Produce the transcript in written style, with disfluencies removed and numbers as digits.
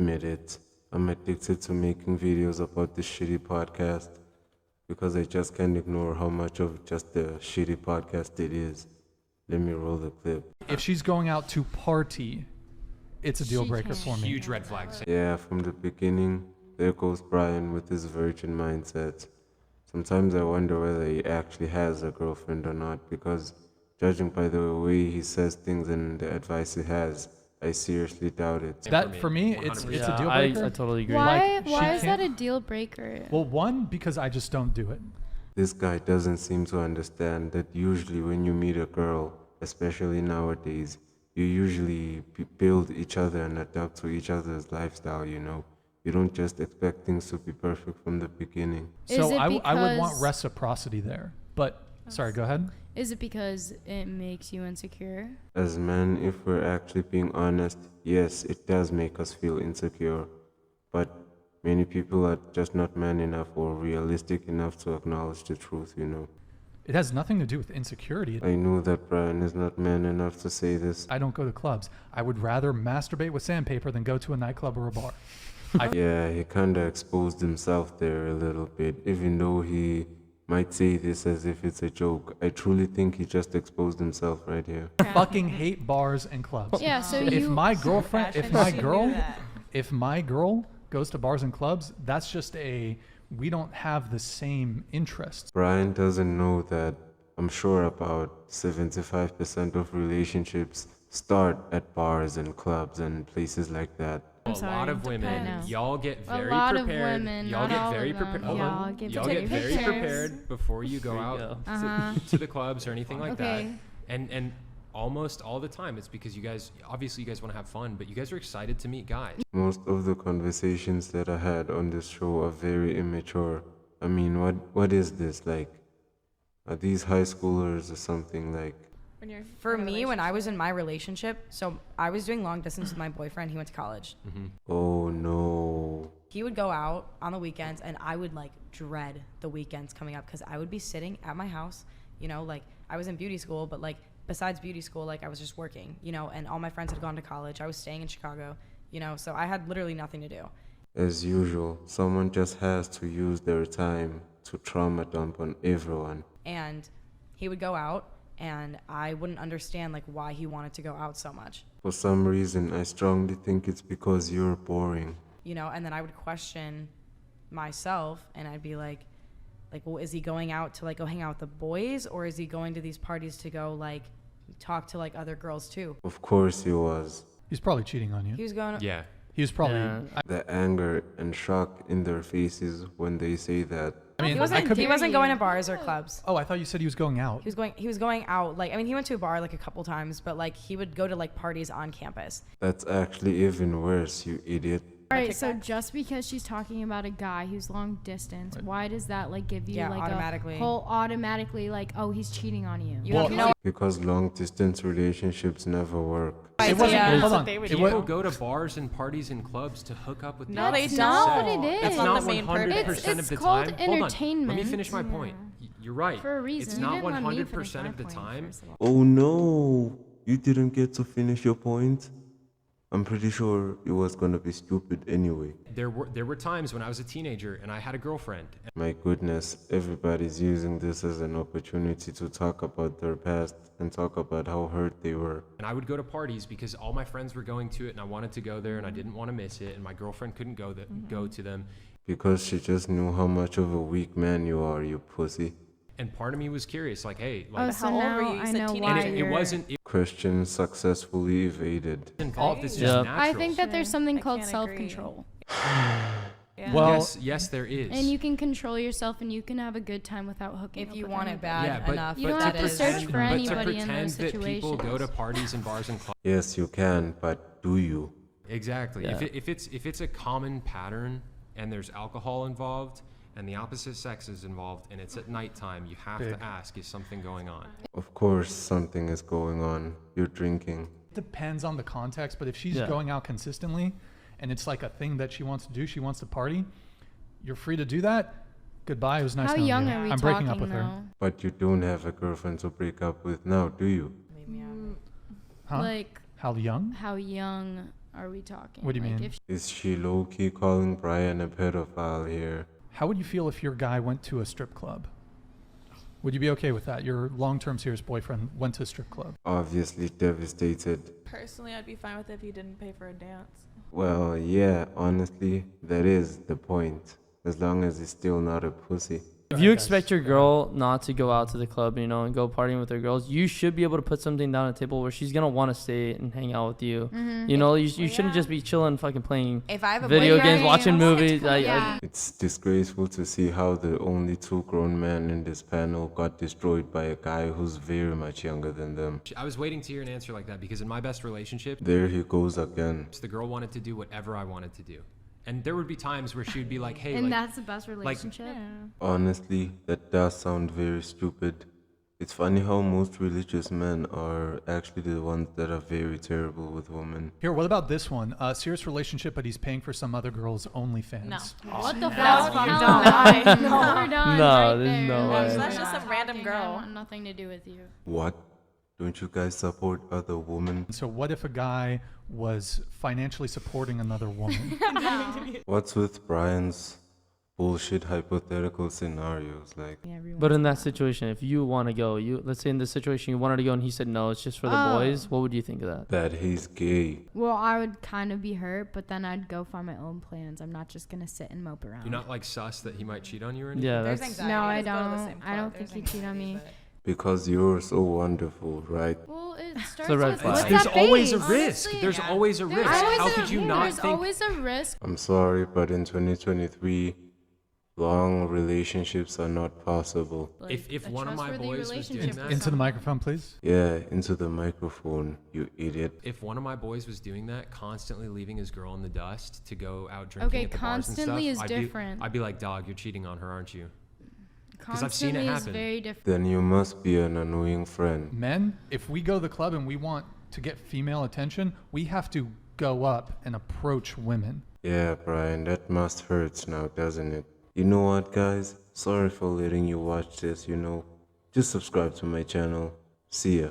admit it. I'm addicted to making videos about this shitty podcast because I just can't ignore how much of just a shitty podcast it is. Let me roll the clip. If she's going out to party, it's a deal breaker for me. Huge red flags. Yeah, from the beginning, there goes Brian with his virgin mindset. Sometimes I wonder whether he actually has a girlfriend or not, because judging by the way he says things and the advice he has, I seriously doubt it. That for me, it's a deal I breaker. totally agree. Why Like, why she is that a can't- deal breaker? Well, one, because I just don't do it. This guy doesn't seem to understand that usually when you meet a girl, especially nowadays, you usually build each other and adapt to each other's lifestyle, you know? You don't just expect things to be perfect from the beginning. Is So it I would want because- reciprocity there. But, sorry, go ahead. Is it because it makes you insecure? As men, if we're actually being honest, yes, it does make us feel insecure. But many people are just not man enough or realistic enough to acknowledge the truth, you know? It has nothing to do with insecurity. I know that Brian is not man enough to say this. I don't go to clubs. I would rather masturbate with sandpaper than go to a nightclub or a bar. Yeah, he kinda exposed himself there a little bit, even though he might say this as if it's a joke. I truly think he just exposed himself right here. I fucking hate bars and clubs. Yeah, so If you my girlfriend, if Fashion, my she knew girl, that. if my girl goes to bars and clubs, that's just we don't have the same interests. Brian doesn't know that I'm sure about 75% of relationships start at bars and clubs and places like that. I'm A sorry, lot of women, depends. y'all get A very lot of prepared. women, y'all not get all very of them. prepared. Y'all get Y'all to get take very pictures. prepared before you go out Uh-huh. to the clubs or anything like Okay. that. And almost all the time, it's because you guys obviously you guys want to have fun, but you guys are excited to meet guys. Most of the conversations that I had on this show are very immature. I mean, what is this? Like, are these high schoolers or something like? When you're For in a me, when I was relationship. in my relationship, so I was doing long distance with my boyfriend. He went to college. Oh no. He would go out on the weekends, and I would like dread the weekends coming up because I would be sitting at my house. You know, like I was in beauty school, but like besides beauty school, like I was just working. You know, and all my friends had gone to college. I was staying in Chicago. You know, so I had literally nothing to do. As usual, someone just has to use their time to trauma dump on everyone. And he would go out, and I wouldn't understand like why he wanted to go out so much. For some reason, I strongly think it's because you're boring. You know, and then I would question myself, and I'd be like, well, is he going out to like go hang out with the boys, or is he going to these parties to go like talk to like other girls too? Of course he was. He's probably cheating on you. He was going. Yeah. He was probably. Yeah. The anger and shock in their faces when they say that. I mean, He I wasn't. could He be. wasn't going to bars or clubs. Oh, I thought you said he was going out. He was going out. Like, I mean, he went to a bar like a couple times, but like he would go to like parties on campus. That's actually even worse, you idiot. All right, so kickback. just because she's talking about a guy who's long distance, why does that like give you Yeah, like automatically. a whole automatically like, oh, he's cheating on you? You Well, have no. Because long distance relationships never work. It wasn't. Yeah. Hold That's what on. they would It do. wa- People go to bars and parties and clubs to hook up with No, the they opposite That's not sex. what it is. That's That's not not the main 100% purpose. of It's the called time. Hold on. Let me entertainment. finish my point. You're right. For a reason. It's You not didn't let me finish 100% my of the point, time. first of all. Oh no, you didn't get to finish your point? I'm pretty sure it was gonna be stupid anyway. There were times when I was a teenager and I had a girlfriend. My goodness, everybody's using this as an opportunity to talk about their past and talk about how hurt they were. And I would go to parties because all my friends were going to it and I wanted to go there and I didn't want to miss it and my girlfriend couldn't go to them. Because she just knew how much of a weak man you are, you pussy. And part of me was curious, like, hey, Oh, like, so How old now were you? You I said know teenager. why and it you're... wasn't Christian successfully evaded. involved. It's just Yeah. natural. I think that there's something I called can't self-control. Yeah. Well, yes, there is. And you can control yourself and you can have a good time without hooking If up you with want it anybody. bad yeah, but, enough, You but don't to have to search pretend- for but to anybody in pretend those that people go to situations. parties and bars and clubs. Yes, you can, but do you? Exactly. Yeah. If it's a common pattern and there's alcohol involved and the opposite sex is involved and it's at nighttime, you have Big. to ask, is something going on? Of course, something is going on. You're drinking. depends on the context, but if she's Yeah. going out consistently and it's like a thing that she wants to do, she wants to party, you're free to do that. Goodbye. It was nice How knowing young you. are we I'm talking breaking up with her. though? But you don't have a girlfriend to break up with now, do you? Maybe, yeah. Huh? Like How young? how young are we talking? What do you Like, mean? If Is she low-key calling Brian a pedophile here? How would you feel if your guy went to a strip club? Would you be okay with that? Your long-term serious boyfriend went to a strip club. Obviously devastated. Personally, I'd be fine with it if he didn't pay for a dance. Well, yeah, honestly, that is the point. As long as it's still not a pussy. If Go you ahead, guys. expect your girl not to go out to the club, you know, and go partying with her girls, you should be able to put something down on the table where she's gonna want to stay and hang out with you. You know, you shouldn't just be chilling, fucking playing If I have a video boyfriend, games, watching movies. yeah. It's disgraceful to see how the only two grown men in this panel got destroyed by a guy who's very much younger than them. I was waiting to hear an answer like that because in my best relationship, There he goes again. the girl wanted to do whatever I wanted to do. And there would be times where she would be like, hey, and like, that's the best relationship. Honestly, that does sound very stupid. It's funny how most religious men are actually the ones that are very terrible with women. Here, what about this one? Serious relationship, but he's paying for some other girl's OnlyFans. No. What the No, fuck? you Hell don't. no. No. We're done No, right there's there. no way. So that's We're just not some random talking. I girl. want nothing to do with you. What? Don't you guys support other women? So what if a guy was financially supporting another woman? What's with Brian's bullshit hypothetical scenarios? Like, But in that situation, if you want to go, let's say in this situation you wanted to go and he said no, it's just for the boys. What would you think of that? that he's gay. Well, I would kind of be hurt, but then I'd go find my own plans. I'm not just gonna sit and mope around. you're not like sus that he might cheat on you or anything? Yeah, There's that's anxiety. No, I Let's go to the don't. same I don't club. think There's he'd cheat on anxiety, me. but- Because you're so wonderful, right? Well, it starts a red with flag. what's There's that always a face? risk. Honestly, There's always a there's risk. always How a- could you not There's think? always a risk. I'm sorry, but in 2023, long relationships are not possible. If a one of my trustworthy boys was doing relationship that, with Into the microphone, please. Yeah, into the microphone, you idiot. if one of my boys was doing that, constantly leaving his girl in the dust to go out drinking Okay, at the bars and constantly stuff, is different. I'd be like, dog, you're cheating on her, aren't you? 'Cause Constantly I've seen it is happen. very different. Then you must be an annoying friend. Men, if we go to the club and we want to get female attention, we have to go up and approach women. Yeah, Brian, that must hurt now, doesn't it? You know what, guys? Sorry for letting you watch this, Just subscribe to my channel. See ya.